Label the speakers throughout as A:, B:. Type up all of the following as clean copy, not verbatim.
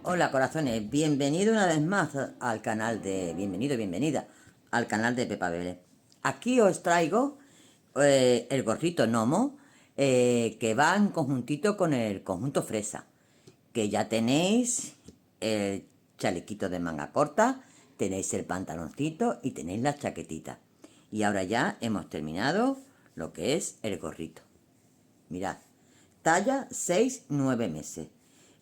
A: Hola corazones, bienvenido una vez más al canal de... bienvenida al canal de Pepa Bebé. Aquí os traigo el gorrito gnomo que va en conjuntito con el conjunto fresa. Que ya tenéis el chalequito de manga corta, tenéis el pantaloncito y tenéis la chaquetita. Y ahora ya hemos terminado lo que es el gorrito. Mirad, talla 6-9 meses.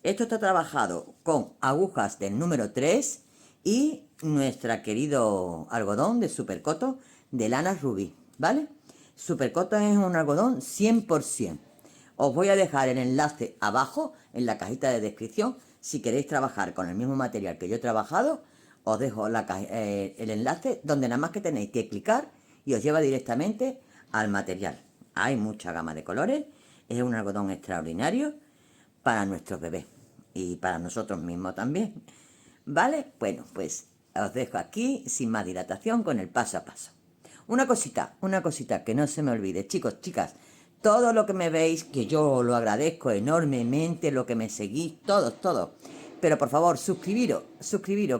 A: Esto está trabajado con agujas del número 3 y nuestra querido algodón de Supercoto de lana rubí, ¿vale? Supercoto es un algodón 100%. Os voy a dejar el enlace abajo en la cajita de descripción. Si queréis trabajar con el mismo material que yo he trabajado, os dejo el enlace donde nada más que tenéis que clicar y os lleva directamente al material. Hay mucha gama de colores. Es un algodón extraordinario para nuestros bebés y para nosotros mismos también. ¿Vale? Bueno, pues os dejo aquí sin más dilatación con el paso a paso. Una cosita que no se me olvide, chicos, chicas, todo lo que me veis, que yo lo agradezco enormemente, lo que me seguís, todo. Pero por favor, suscribiros,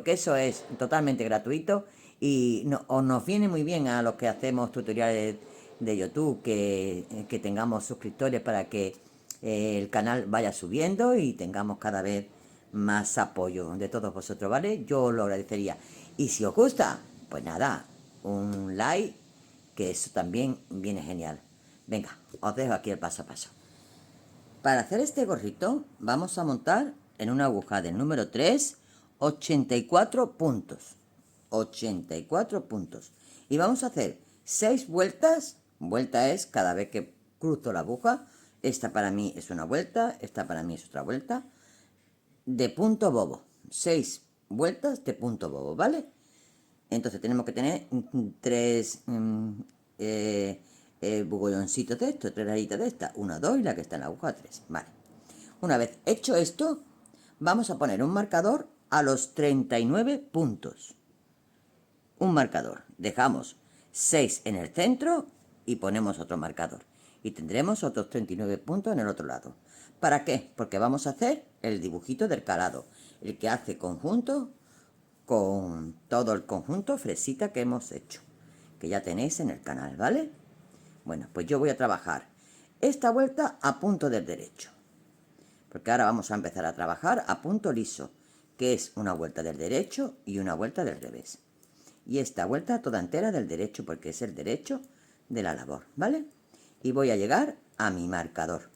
A: que eso es totalmente gratuito y nos viene muy bien a los que hacemos tutoriales de YouTube que tengamos suscriptores para que el canal vaya subiendo y tengamos cada vez más apoyo de todos vosotros, ¿vale? Yo lo agradecería. Y si os gusta, pues nada, un like, que eso también viene genial. Venga, os dejo aquí el paso a paso. Para hacer este gorrito vamos a montar en una aguja del número 3 84 puntos. 84 puntos. Y vamos a hacer 6 vueltas. Vuelta es cada vez que cruzo la aguja. Esta para mí es una vuelta, esta para mí es otra vuelta. De punto bobo. 6 vueltas de punto bobo, ¿vale? Entonces tenemos que tener 3 bugolloncitos de esto, 3 rayitas de esta, 1, 2 y la que está en la aguja 3, vale. Una vez hecho esto, vamos a poner un marcador a los 39 puntos. Un marcador, dejamos 6 en el centro y ponemos otro marcador. Y tendremos otros 39 puntos en el otro lado. ¿Para qué? Porque vamos a hacer el dibujito del calado, el que hace conjunto con todo el conjunto fresita que hemos hecho, que ya tenéis en el canal, ¿vale? Bueno, pues yo voy a trabajar esta vuelta a punto del derecho, porque ahora vamos a empezar a trabajar a punto liso, que es una vuelta del derecho y una vuelta del revés. Y esta vuelta toda entera del derecho, porque es el derecho de la labor, ¿vale? Y voy a llegar a mi marcador.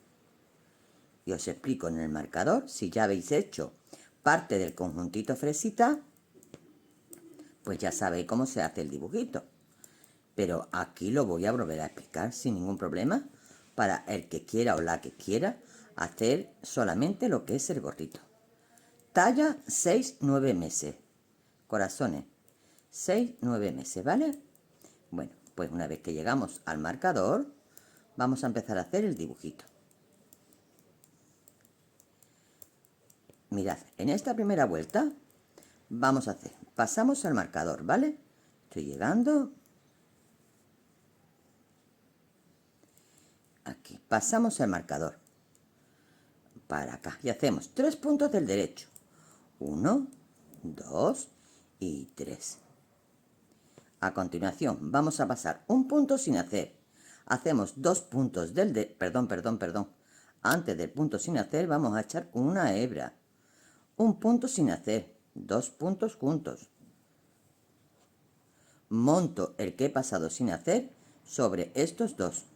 A: Y os explico en el marcador, si ya habéis hecho parte del conjuntito fresita, pues ya sabéis cómo se hace el dibujito. Pero aquí lo voy a volver a explicar sin ningún problema para el que quiera o la que quiera hacer solamente lo que es el gorrito. Talla 6-9 meses. Corazones, 6-9 meses, ¿vale? Bueno, pues una vez que llegamos al marcador, vamos a empezar a hacer el dibujito. Mirad, en esta primera vuelta vamos a hacer, pasamos al marcador, ¿vale? Estoy llegando. Aquí, pasamos al marcador. Para acá. Y hacemos 3 puntos del derecho. 1, 2 y 3. A continuación, vamos a pasar un punto sin hacer. Hacemos 2 puntos del de... Perdón. Antes del punto sin hacer, vamos a echar una hebra. Un punto sin hacer. 2 puntos juntos. Monto el que he pasado sin hacer sobre estos dos.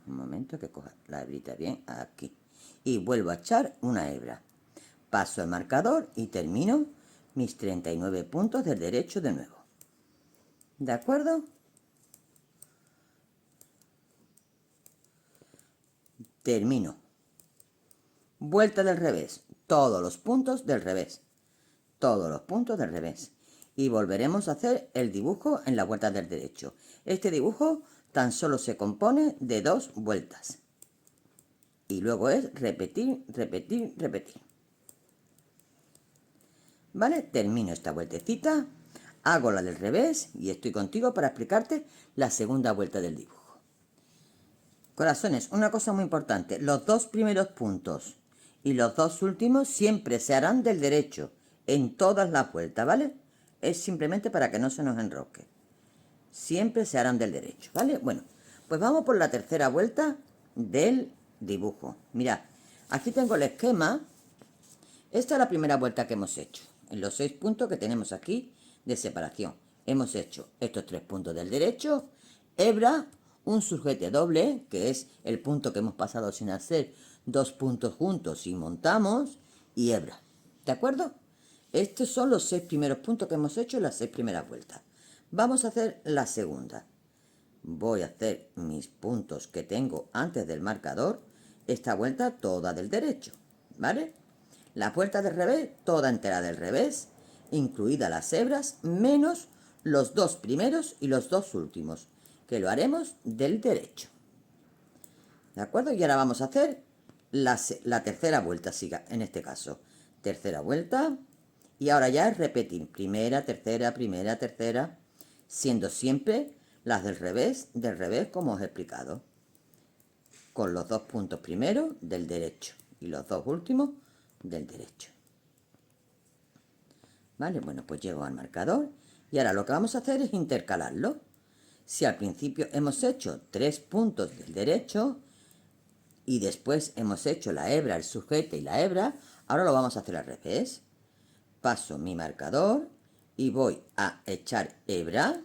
A: Un momento que coja la hebrita bien aquí. Y vuelvo a echar una hebra. Paso el marcador y termino mis 39 puntos del derecho de nuevo. ¿De acuerdo? Termino. Vuelta del revés. Todos los puntos del revés. Todos los puntos del revés. Y volveremos a hacer el dibujo en la vuelta del derecho. Este dibujo tan solo se compone de 2 vueltas. Y luego es repetir. ¿Vale? Termino esta vueltecita, hago la del revés y estoy contigo para explicarte la segunda vuelta del dibujo. Corazones, una cosa muy importante, los 2 primeros puntos y los dos últimos siempre se harán del derecho, en todas las vueltas, ¿vale? Es simplemente para que no se nos enrosque. Siempre se harán del derecho, ¿vale? Bueno, pues vamos por la tercera vuelta del dibujo. Mirad, aquí tengo el esquema. Esta es la primera vuelta que hemos hecho, en los 6 puntos que tenemos aquí de separación. Hemos hecho estos 3 puntos del derecho, hebra, un sujete doble, que es el punto que hemos pasado sin hacer, 2 puntos juntos y montamos, y hebra. ¿De acuerdo? Estos son los 6 primeros puntos que hemos hecho en las 6 primeras vueltas. Vamos a hacer la segunda. Voy a hacer mis puntos que tengo antes del marcador, esta vuelta toda del derecho, ¿vale? La vuelta del revés, toda entera del revés, incluidas las hebras, menos los 2 primeros y los 2 últimos, que lo haremos del derecho. ¿De acuerdo? Y ahora vamos a hacer la tercera vuelta, siga, en este caso. Tercera vuelta, y ahora ya es repetir primera, tercera, siendo siempre las del revés como os he explicado, con los 2 puntos primeros del derecho y los 2 últimos del derecho. ¿Vale? Bueno, pues llego al marcador y ahora lo que vamos a hacer es intercalarlo. Si al principio hemos hecho 3 puntos del derecho y después hemos hecho la hebra, el sujete y la hebra, ahora lo vamos a hacer al revés. Paso mi marcador y voy a echar hebra,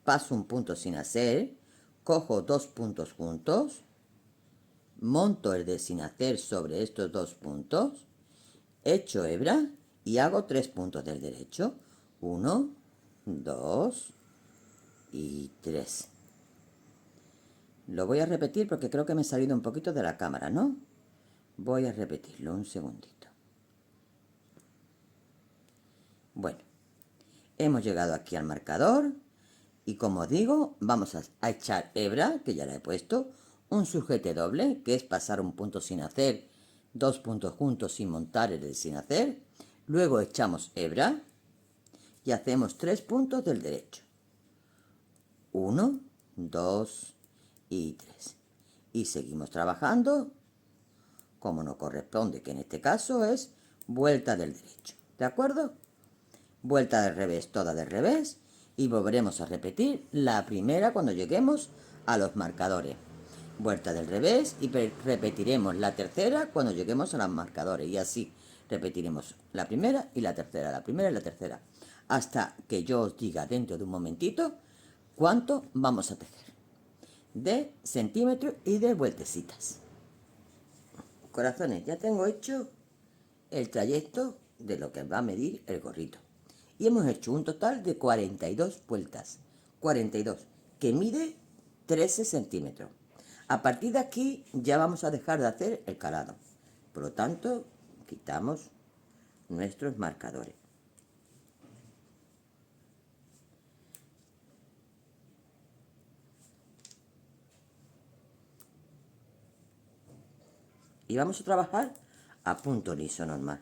A: paso un punto sin hacer, cojo 2 puntos juntos, monto el de sin hacer sobre estos 2 puntos, echo hebra y hago 3 puntos del derecho. 1, 2 y 3. Lo voy a repetir porque creo que me he salido un poquito de la cámara, ¿no? Voy a repetirlo un segundito. Bueno, hemos llegado aquí al marcador y como os digo, vamos a echar hebra, que ya la he puesto, un sujete doble, que es pasar un punto sin hacer, 2 puntos juntos sin montar el de sin hacer, luego echamos hebra y hacemos 3 puntos del derecho. 1, 2 y 3. Y seguimos trabajando como nos corresponde, que en este caso es vuelta del derecho. ¿De acuerdo? Vuelta del revés, toda del revés. Y volveremos a repetir la primera cuando lleguemos a los marcadores. Vuelta del revés y repetiremos la tercera cuando lleguemos a los marcadores. Y así repetiremos la primera y la tercera, la primera y la tercera. Hasta que yo os diga dentro de un momentito cuánto vamos a tejer. De centímetros y de vueltecitas. Corazones, ya tengo hecho el trayecto de lo que va a medir el gorrito. Y hemos hecho un total de 42 vueltas. 42, que mide 13 centímetros. A partir de aquí ya vamos a dejar de hacer el calado. Por lo tanto, quitamos nuestros marcadores. Y vamos a trabajar a punto liso normal,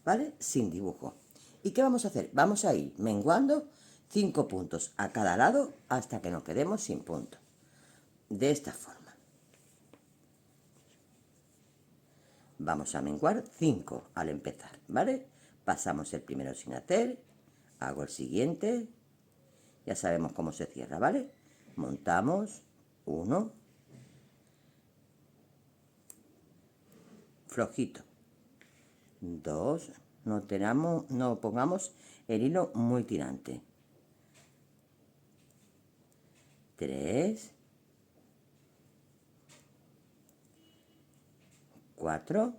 A: ¿vale? Sin dibujo. ¿Y qué vamos a hacer? Vamos a ir menguando 5 puntos a cada lado hasta que nos quedemos sin puntos. De esta forma. Vamos a menguar 5 al empezar, ¿vale? Pasamos el primero sin hacer, hago el siguiente, ya sabemos cómo se cierra, ¿vale? Montamos 1, flojito, 2, no pongamos el hilo muy tirante, 3, 4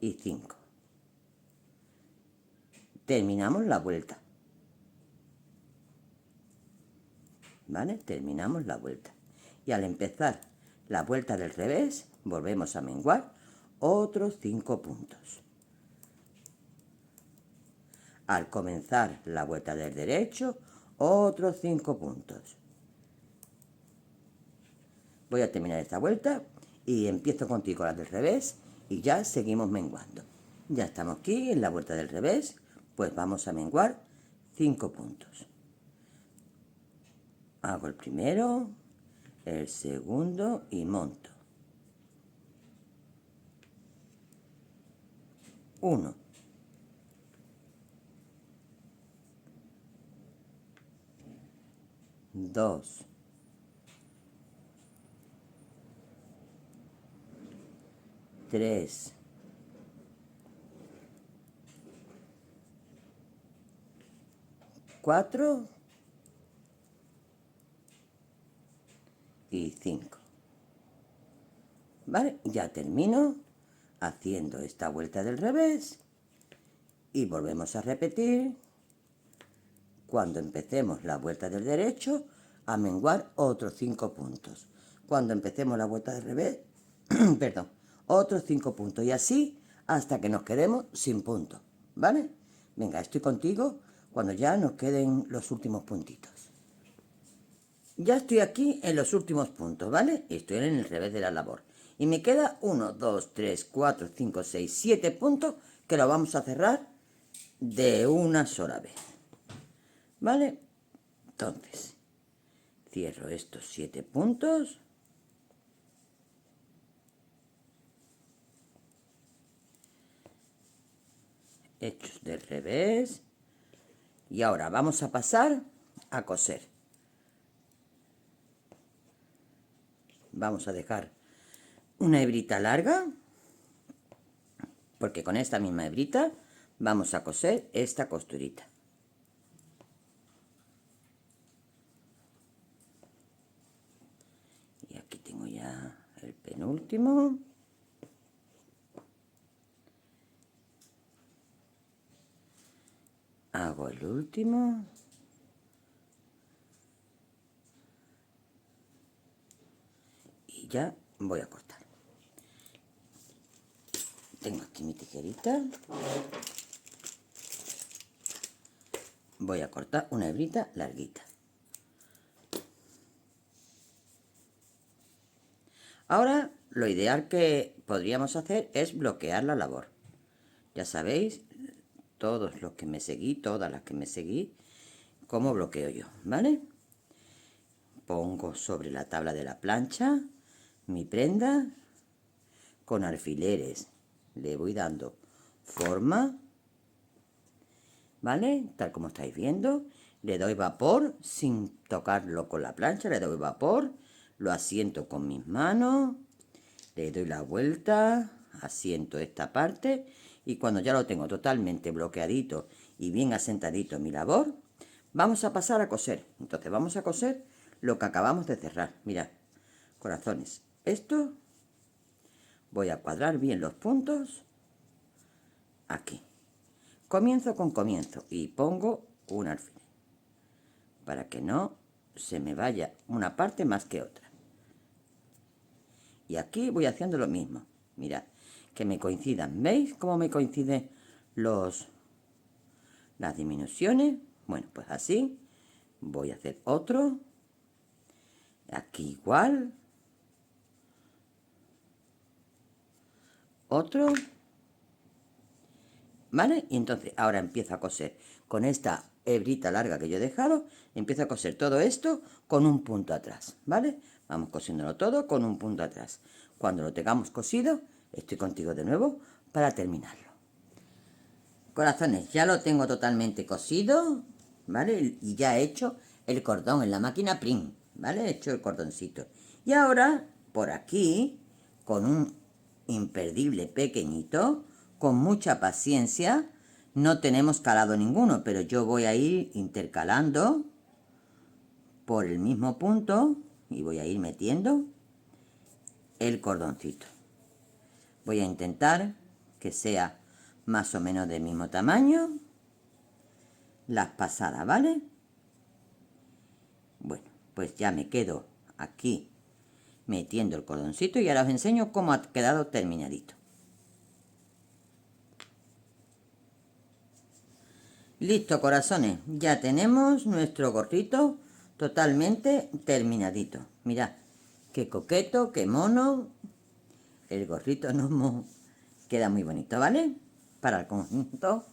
A: y 5. Terminamos la vuelta, ¿vale? Terminamos la vuelta. Y al empezar la vuelta del revés, volvemos a menguar otros 5 puntos. Al comenzar la vuelta del derecho, otros 5 puntos. Voy a terminar esta vuelta y empiezo contigo la del revés y ya seguimos menguando. Ya estamos aquí en la vuelta del revés, pues vamos a menguar 5 puntos. Hago el primero, el segundo y monto. 1, 2, 3, 4 y 5. ¿Vale? Ya termino haciendo esta vuelta del revés y volvemos a repetir cuando empecemos la vuelta del derecho a menguar otros 5 puntos. Cuando empecemos la vuelta del revés, perdón, otros 5 puntos y así hasta que nos quedemos sin puntos, ¿vale? Venga, estoy contigo cuando ya nos queden los últimos puntitos. Ya estoy aquí en los últimos puntos, ¿vale? Estoy en el revés de la labor. Y me queda 1, 2, 3, 4, 5, 6, 7 puntos que lo vamos a cerrar de una sola vez. ¿Vale? Entonces, cierro estos 7 puntos. Hechos del revés. Y ahora vamos a pasar a coser. Vamos a dejar una hebrita larga, porque con esta misma hebrita vamos a coser esta costurita. Y aquí tengo ya el penúltimo. Hago el último. Y ya voy a cortar. Tengo aquí mi tijerita. Voy a cortar una hebrita larguita. Ahora, lo ideal que podríamos hacer es bloquear la labor. Ya sabéis, todos los que me seguí, todas las que me seguí, cómo bloqueo yo, ¿vale? Pongo sobre la tabla de la plancha mi prenda con alfileres. Le voy dando forma, ¿vale? Tal como estáis viendo. Le doy vapor sin tocarlo con la plancha, le doy vapor, lo asiento con mis manos, le doy la vuelta, asiento esta parte y cuando ya lo tengo totalmente bloqueadito y bien asentadito mi labor, vamos a pasar a coser. Entonces vamos a coser lo que acabamos de cerrar. Mirad, corazones, esto voy a cuadrar bien los puntos aquí. Comienzo con comienzo y pongo un alfiler para que no se me vaya una parte más que otra. Y aquí voy haciendo lo mismo. Mirad, que me coincidan. ¿Veis cómo me coinciden las disminuciones? Bueno, pues así voy a hacer otro. Aquí igual. Otro. ¿Vale? Y entonces ahora empiezo a coser con esta hebrita larga que yo he dejado. Empiezo a coser todo esto con un punto atrás, ¿vale? Vamos cosiéndolo todo con un punto atrás. Cuando lo tengamos cosido, estoy contigo de nuevo para terminarlo. Corazones, ya lo tengo totalmente cosido, ¿vale? Y ya he hecho el cordón en la máquina print, ¿vale? He hecho el cordoncito. Y ahora, por aquí, con un imperdible pequeñito, con mucha paciencia, no tenemos calado ninguno, pero yo voy a ir intercalando por el mismo punto y voy a ir metiendo el cordoncito. Voy a intentar que sea más o menos del mismo tamaño las pasadas, ¿vale? Bueno, pues ya me quedo aquí metiendo el cordoncito y ahora os enseño cómo ha quedado terminadito. Listo, corazones, ya tenemos nuestro gorrito totalmente terminadito. Mirad, qué coqueto, qué mono. El gorrito no queda muy bonito, ¿vale? Para el conjunto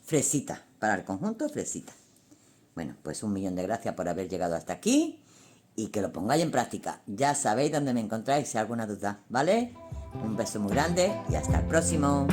A: fresita, para el conjunto fresita. Bueno, pues 1.000.000 de gracias por haber llegado hasta aquí y que lo pongáis en práctica. Ya sabéis dónde me encontráis si hay alguna duda, ¿vale? Un beso muy grande y hasta el próximo.